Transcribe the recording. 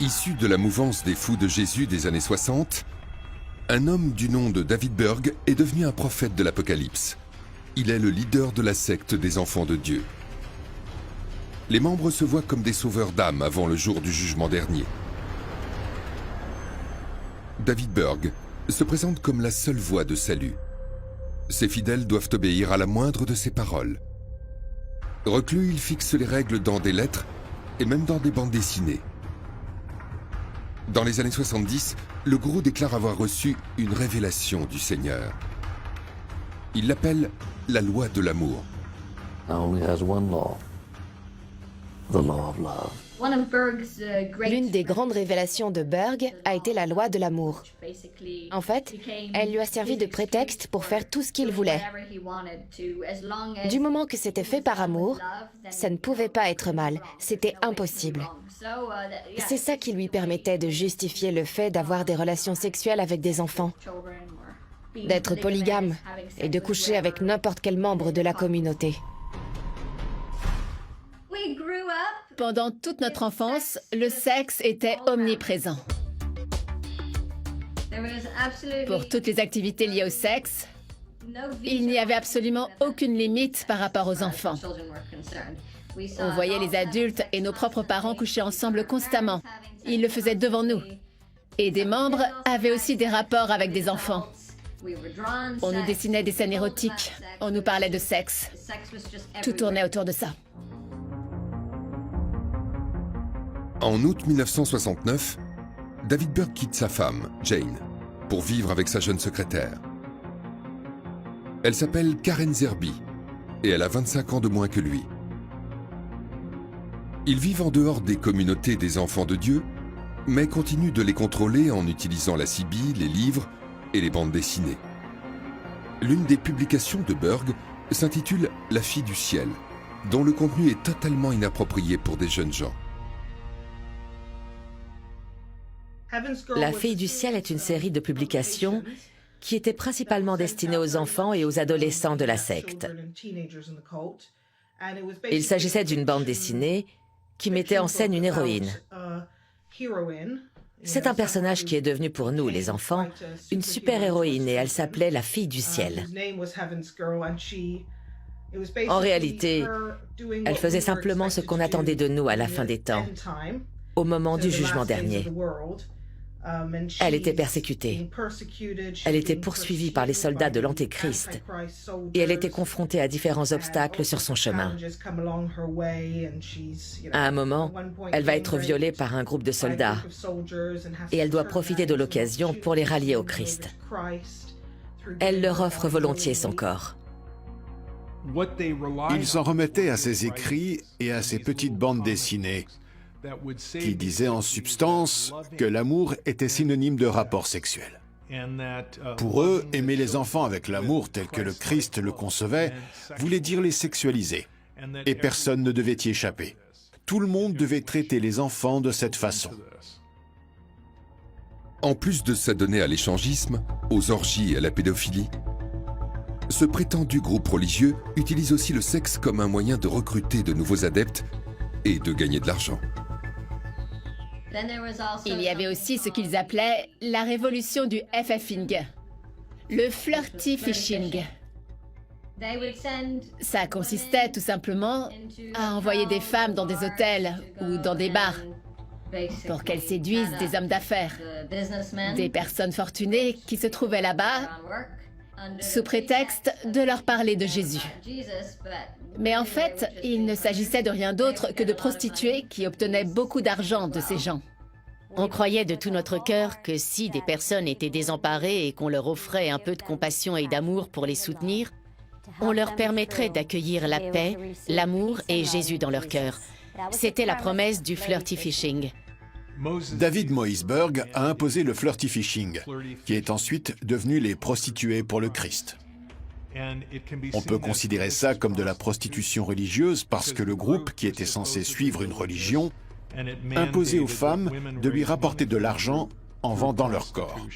Issu de la mouvance des fous de Jésus des années 60, un homme du nom de David Berg est devenu un prophète de l'Apocalypse. Il est le leader de la secte des enfants de Dieu. Les membres se voient comme des sauveurs d'âmes avant le jour du jugement dernier. David Berg se présente comme la seule voie de salut. Ses fidèles doivent obéir à la moindre de ses paroles. Reclus, il fixe les règles dans des lettres et même dans des bandes dessinées. Dans les années 70, le gourou déclare avoir reçu une révélation du Seigneur. Il l'appelle la loi de l'amour. L'une des grandes révélations de Berg a été la loi de l'amour. En fait, elle lui a servi de prétexte pour faire tout ce qu'il voulait. Du moment que c'était fait par amour, ça ne pouvait pas être mal, c'était impossible. C'est ça qui lui permettait de justifier le fait d'avoir des relations sexuelles avec des enfants, d'être polygame et de coucher avec n'importe quel membre de la communauté. Pendant toute notre enfance, le sexe était omniprésent. Pour toutes les activités liées au sexe, il n'y avait absolument aucune limite par rapport aux enfants. On voyait les adultes et nos propres parents coucher ensemble constamment. Ils le faisaient devant nous. Et des membres avaient aussi des rapports avec des enfants. On nous dessinait des scènes érotiques, on nous parlait de sexe. Tout tournait autour de ça. En août 1969, David Berg quitte sa femme, Jane, pour vivre avec sa jeune secrétaire. Elle s'appelle Karen Zerby et elle a 25 ans de moins que lui. Ils vivent en dehors des communautés des enfants de Dieu, mais continuent de les contrôler en utilisant la CB, les livres et les bandes dessinées. L'une des publications de Berg s'intitule « La fille du ciel », dont le contenu est totalement inapproprié pour des jeunes gens. La fille du ciel est une série de publications qui était principalement destinée aux enfants et aux adolescents de la secte. Il s'agissait d'une bande dessinée qui mettait en scène une héroïne. C'est un personnage qui est devenu pour nous, les enfants, une super-héroïne et elle s'appelait la fille du ciel. En réalité, elle faisait simplement ce qu'on attendait de nous à la fin des temps, au moment du jugement dernier. Elle était persécutée. Elle était poursuivie par les soldats de l'Antéchrist et elle était confrontée à différents obstacles sur son chemin. À un moment, elle va être violée par un groupe de soldats et elle doit profiter de l'occasion pour les rallier au Christ. Elle leur offre volontiers son corps. Ils s'en remettaient à ses écrits et à ses petites bandes dessinées, qui disait en substance que l'amour était synonyme de rapport sexuel. Pour eux, aimer les enfants avec l'amour tel que le Christ le concevait voulait dire les sexualiser, et personne ne devait y échapper. Tout le monde devait traiter les enfants de cette façon. En plus de s'adonner à l'échangisme, aux orgies et à la pédophilie, ce prétendu groupe religieux utilise aussi le sexe comme un moyen de recruter de nouveaux adeptes et de gagner de l'argent. Il y avait aussi ce qu'ils appelaient la révolution du FFing, le flirty fishing. Ça consistait tout simplement à envoyer des femmes dans des hôtels ou dans des bars pour qu'elles séduisent des hommes d'affaires, des personnes fortunées qui se trouvaient là-bas sous prétexte de leur parler de Jésus. Mais en fait, il ne s'agissait de rien d'autre que de prostituées qui obtenaient beaucoup d'argent de ces gens. On croyait de tout notre cœur que si des personnes étaient désemparées et qu'on leur offrait un peu de compassion et d'amour pour les soutenir, on leur permettrait d'accueillir la paix, l'amour et Jésus dans leur cœur. C'était la promesse du flirty fishing. David Moïse Berg a imposé le flirty fishing, qui est ensuite devenu les prostituées pour le Christ. On peut considérer ça comme de la prostitution religieuse parce que le groupe, qui était censé suivre une religion, imposait aux femmes de lui rapporter de l'argent en vendant leur corps.